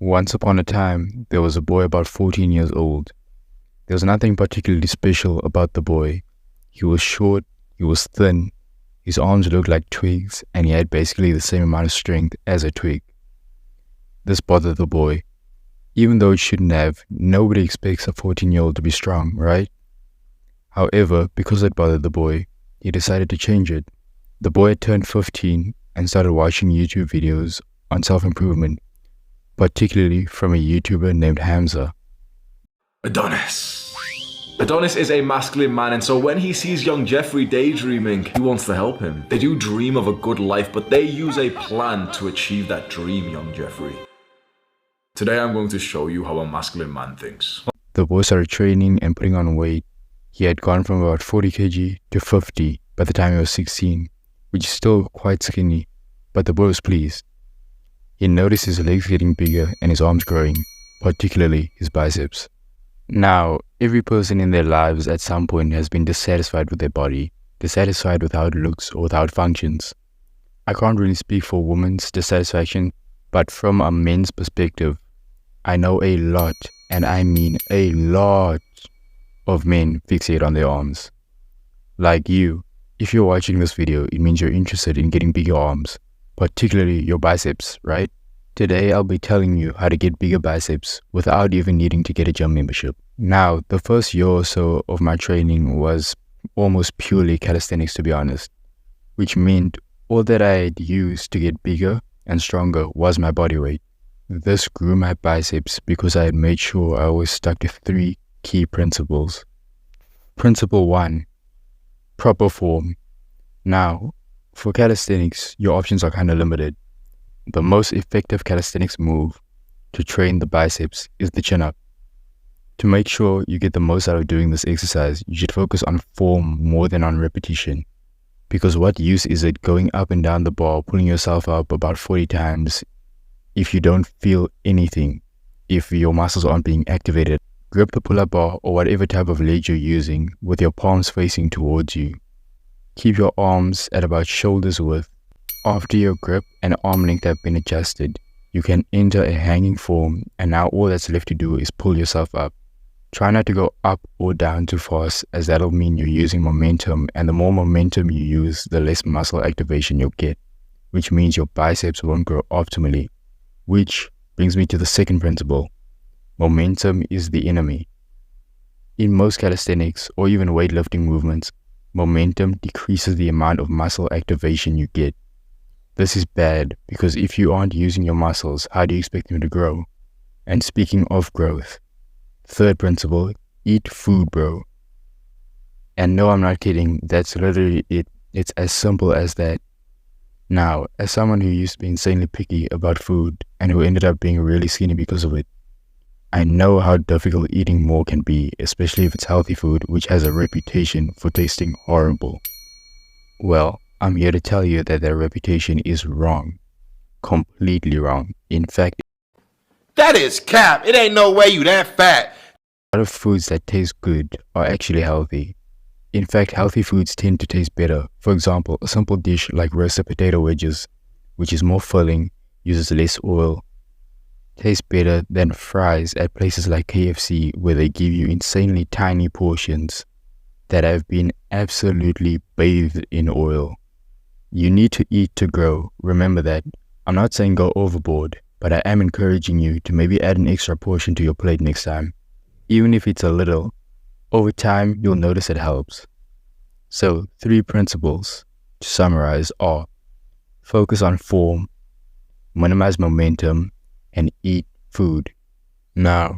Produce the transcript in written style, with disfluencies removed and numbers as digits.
Once upon a time, there was a boy about 14 years old. There was nothing particularly special about the boy. He was short, he was thin, his arms looked like twigs, and he had basically the same amount of strength as a twig. This bothered the boy. Even though it shouldn't have, nobody expects a 14-year-old to be strong, right? However, because it bothered the boy, he decided to change it. The boy had turned 15 and started watching YouTube videos on self-improvement, particularly from a YouTuber named Hamza. Adonis. Adonis is a masculine man, and so when he sees young Jeffrey daydreaming, he wants to help him. They do dream of a good life, but they use a plan to achieve that dream, young Jeffrey. Today I'm going to show you how a masculine man thinks. The boy started training and putting on weight. He had gone from about 40 kg to 50 by the time he was 16, which is still quite skinny, but the boy was pleased. He noticed his legs getting bigger and his arms growing, particularly his biceps. Now, every person in their lives at some point has been dissatisfied with their body, dissatisfied with how it looks or with how it functions. I can't really speak for women's dissatisfaction, but from a men's perspective, I know a lot, and I mean a lot, of men fixate on their arms. Like you, if you're watching this video, it means you're interested in getting bigger arms, particularly your biceps, right? Today, I'll be telling you how to get bigger biceps without even needing to get a gym membership. Now, the first year or so of my training was almost purely calisthenics, to be honest, which meant all that I had used to get bigger and stronger was my body weight. This grew my biceps because I had made sure I always stuck to 3 key principles. Principle 1, proper form. Now, for calisthenics, your options are kind of limited. The most effective calisthenics move to train the biceps is the chin-up. To make sure you get the most out of doing this exercise, you should focus on form more than on repetition. Because what use is it going up and down the bar, pulling yourself up about 40 times if you don't feel anything, if your muscles aren't being activated? Grip the pull-up bar or whatever type of leg you're using with your palms facing towards you. Keep your arms at about shoulders width. After your grip and arm length have been adjusted, you can enter a hanging form, and now all that's left to do is pull yourself up. Try not to go up or down too fast, as that'll mean you're using momentum, and the more momentum you use, the less muscle activation you'll get, which means your biceps won't grow optimally. Which brings me to the second principle. Momentum is the enemy. In most calisthenics or even weightlifting movements, momentum decreases the amount of muscle activation you get. This is bad because if you aren't using your muscles, how do you expect them to grow? And speaking of growth, third principle, eat food, bro. And no, I'm not kidding, that's literally it. It's as simple as that. Now, as someone who used to be insanely picky about food and who ended up being really skinny because of it, I know how difficult eating more can be, especially if it's healthy food, which has a reputation for tasting horrible. Well, I'm here to tell you that their reputation is wrong. Completely wrong. In fact, that is cap. It ain't no way you that fat. A lot of foods that taste good are actually healthy. In fact, healthy foods tend to taste better. For example, a simple dish like roasted potato wedges, which is more filling, uses less oil, tastes better than fries at places like KFC, where they give you insanely tiny portions that have been absolutely bathed in oil. You need to eat to grow. Remember that. I'm not saying go overboard, but I am encouraging you to maybe add an extra portion to your plate next time. Even if it's a little, over time you'll notice it helps. So 3 principles to summarize are: focus on form, minimize momentum, and eat food. Now,